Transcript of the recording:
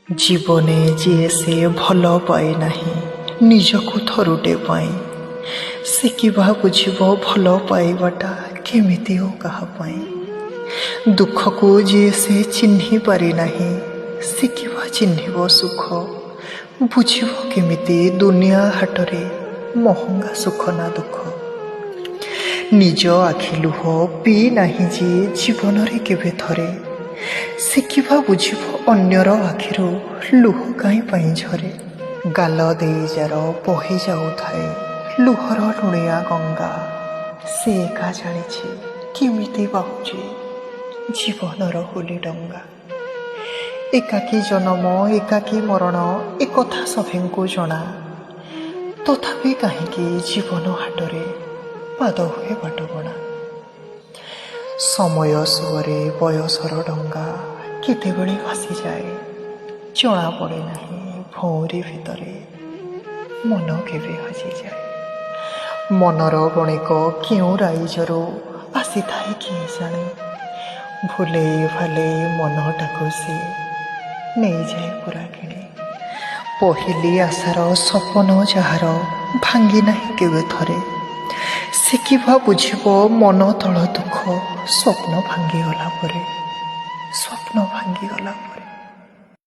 ଜୀବନେ ଯିଏ ସେ ଭଲ ପାଏ ନାହିଁ ନିଜକୁ ଥରୁଟେ ପାଇଁ। ଶିଖିବା ବୁଝିବ ଭଲ ପାଇବାଟା କେମିତି ଓ କାହା ପାଇଁ। ଦୁଃଖକୁ ଯିଏ ସେ ଚିହ୍ନି ପାରିନାହିଁ ଶିଖିବା ଚିହ୍ନିବ ସୁଖ। ବୁଝିବ କେମିତି ଦୁନିଆ ହାଟରେ ମହଙ୍ଗା ସୁଖ ନା ଦୁଃଖ। ନିଜ ଆଖି ଲୁହ ପିଇ ନାହିଁ ଯିଏ ଜୀବନରେ କେବେ ଥରେ ଶିଖିବା ବୁଝିବ ଅନ୍ୟର ଆଖିରୁ ଲୁହ କାହିଁ ପାଇଁ ଝରେ। ଗାଲ ଦେଇ ଯାର ବହି ଯାଉଥାଏ ଲୁହର ଲୁଣିଆ ଗଙ୍ଗା। ସେ ଏକା ଜାଣିଛି କେମିତି ବାହୁଛି ଜୀବନର ହୋଲି ଡଙ୍ଗା। ଏକାକୀ ଜନମ ଏକାକୀ ମରଣ ଏକଥା ସଭିଙ୍କୁ ଜଣା। ତଥାପି କାହିଁକି ଜୀବନ ହାଟରେ ପାଦ ହୁଏ ବାଟବଣା। ସମୟ ସୁଅରେ ବୟସର ଡଙ୍ଗା କେତେବେଳେ ଭାସିଯାଏ ଜଣାପଡ଼େ ନାହିଁ। ଭଉଁରୀ ଭିତରେ ମନ କେବେ ହଜିଯାଏ। ମନର ବଣିକ କେଉଁ ରାଇଜରୁ ଆସିଥାଏ କିଏ ଜାଣେ। ଭୁଲେଇ ଭାଲେଇ ମନଟାକୁ ସେ ନେଇଯାଏ ପୁରା କିଣି। ପହିଲି ଆଶାର ସପନ ଯାହାର ଭାଙ୍ଗି ନାହିଁ କେବେ ଥରେ ଶିଖିବା ବୁଝିବ ମନ ତଳ ଦୁଃଖ ସ୍ୱପ୍ନ ଭାଙ୍ଗିଗଲା ପରେ।